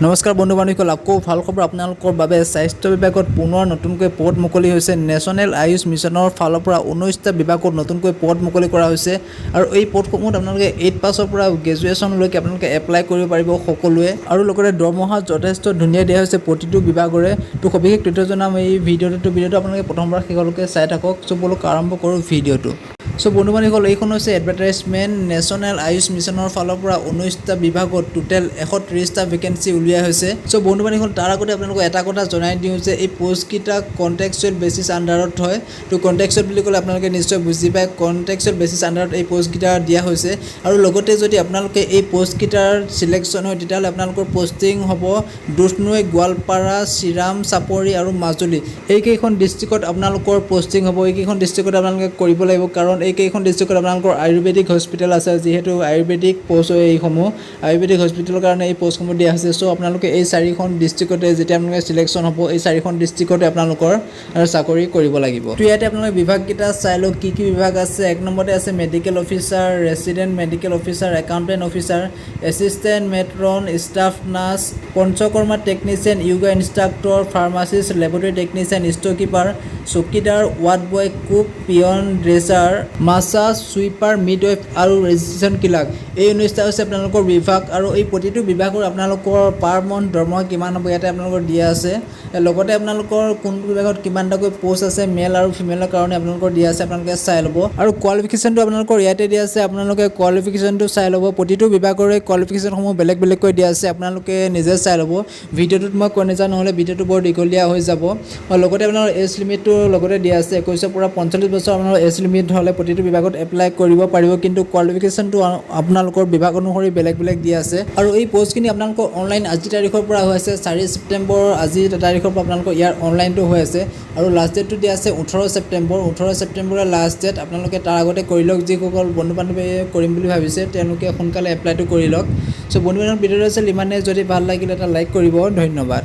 নমস্কাৰ বন্ধু বান্ধৱীসকল, আকৌ ভাল খবৰ আপোনালোকৰ বাবে। স্বাস্থ্য বিভাগত পুনৰ নতুনকৈ পদ মুকলি হৈছে। নেশ্যনেল আয়ুষ মিছনৰ ফালৰ পৰা 19টা বিভাগত নতুনকৈ পদ মুকলি কৰা হৈছে আৰু এই পদসমূহত আপোনালোকে 8 পাছৰ পৰা গ্ৰেজুৱেশ্যনলৈকে আপোনালোকে এপ্লাই কৰিব পাৰিব সকলোৱে। আৰু লগতে দৰমহা যথেষ্ট ধুনীয়া দিয়া হৈছে প্ৰতিটো বিভাগৰে। তো সবিশেষ তথ্য জনাম এই ভিডিঅ'টো আপোনালোকে প্ৰথমবাৰ শেষলৈকে চাই থাকক। বলক আৰম্ভ কৰোঁ ভিডিঅ'টো। বন্ধু বান্ধৱীসকল, এইখন হৈছে এডভাৰটাইজমেণ্ট। নেশ্যনেল আয়ুষ মিছনৰ ফালৰ পৰা 19টা বিভাগত টোটেল 130টা ভেকেঞ্চি উলিওৱা হৈছে। বন্ধু বান্ধৱীসকল, তাৰ আগতে আপোনালোকক এটা কথা জনাই দিওঁ যে এই পষ্টকেইটা কণ্টেক্সুৱেল বেচিছ আণ্ডাৰত হয়। তো কণ্টেক্সুৱেল বুলি ক'লে আপোনালোকে নিশ্চয় বুজি পায়। কণ্টেক্সুৱেল বেচিছ আণ্ডাৰত এই পষ্টকেইটা দিয়া হৈছে আৰু লগতে যদি আপোনালোকে এই পষ্টকেইটাৰ চিলেকশ্যন হয় তেতিয়াহ'লে আপোনালোকৰ পষ্টিং হ'ব দুধনৈ, গোৱালপাৰা, চিৰাম, চাপৰি আৰু মাজুলী। এইকেইখন ডিষ্ট্ৰিক্টত আপোনালোকৰ পষ্টিং হ'ব। এইকেইখন ডিষ্ট্ৰিক্টত আপোনালোকে কৰিব লাগিব, কাৰণ এইকেইখন ডিষ্ট্ৰিক্টত আপোনালোকৰ আয়ুৰ্বেদিক হস্পিটেল আছে। যিহেতু আয়ুৰ্বেদিক পষ্ট হয় এইসমূহ, আয়ুৰ্বেদিক হস্পিটেলৰ কাৰণে এই পষ্টসমূহ দিয়া হৈছে। আপোনালোকে এই 4খন ডিষ্ট্ৰিক্টতে যেতিয়া আপোনালোকে চিলেকশ্যন হ'ব, এই 4খন ডিষ্ট্ৰিক্টতে আপোনালোকৰ চাকৰি কৰিব লাগিব। তো ইয়াতে আপোনালোকে বিভাগকেইটা চাই লওক কি কি বিভাগ আছে। 1 নম্বৰতে আছে medical officer, resident medical officer, accountant officer, assistant matron, staff nurse, Panchakarma technician, yoga instructor, pharmacist, laboratory technician, store keeper, চকীদাৰ, ward boy, cook, peon, dresser, massage, sweeper, midwife আৰু ৰেজিষ্ট্ৰেশ্যন ক্লাৰ্ক। এই 19টা হৈছে আপোনালোকৰ বিভাগ আৰু এই প্ৰতিটো বিভাগৰ আপোনালোকৰ পাৰ মন্থ দৰমহা কিমান হ'ব ইয়াতে আপোনালোকৰ দিয়া আছে। লগতে আপোনালোকৰ কোনটো বিভাগত কিমানটাকৈ পষ্ট আছে মেল আৰু ফিমেলৰ কাৰণে আপোনালোকৰ দিয়া আছে, আপোনালোকে চাই ল'ব। আৰু কোৱালিফিকেশ্যনটো আপোনালোকৰ ইয়াতে দিয়া আছে, আপোনালোকে কোৱালিফিকেশ্যনটো চাই ল'ব। প্ৰতিটো বিভাগৰে কোৱালিফিকেশ্যনসমূহ বেলেগ বেলেগকৈ দিয়া আছে, আপোনালোকে নিজে চাই ল'ব। ভিডিঅ'টোত মই কৈ নাযাওঁ, নহ'লে ভিডিঅ'টো বৰ দীঘলীয়া হৈ যাব। লগতে আপোনালোকৰ এজ লিমিটটো লগতে দিয়া আছে। 21ৰ পৰা 45 বছৰ আপোনালোকৰ এজ লিমিট হ'লে প্ৰতিটো বিভাগত এপ্লাই কৰিব পাৰিব, কিন্তু কোৱালিফিকেশ্যনটো আপোনালোকৰ বিভাগ অনুসৰি বেলেগ বেলেগ দিয়া আছে। আৰু এই পষ্টখিনি আপোনালোকৰ অনলাইন আজি তাৰিখৰ পৰা হৈ আছে 4 ছেপ্টেম্বৰ। আজি তাৰিখৰ পৰা আপোনালোকৰ ইয়াৰ অনলাইনটো হৈ আছে আৰু লাষ্ট ডেটটো দিয়া আছে 18 ছেপ্টেম্বৰ। 18 ছেপ্টেম্বৰৰ লাষ্ট ডেট। আপোনালোকে তাৰ আগতে কৰি লওক। যিসকল বন্ধু বান্ধৱীয়ে কৰিম বুলি ভাবিছে তেওঁলোকে সোনকালে এপ্লাইটো কৰি লওক। বন্ধু বান্ধৱ ভিডিঅ'টো আছিল ইমানে। যদি ভাল লাগিলে এটা লাইক কৰিব। ধন্যবাদ।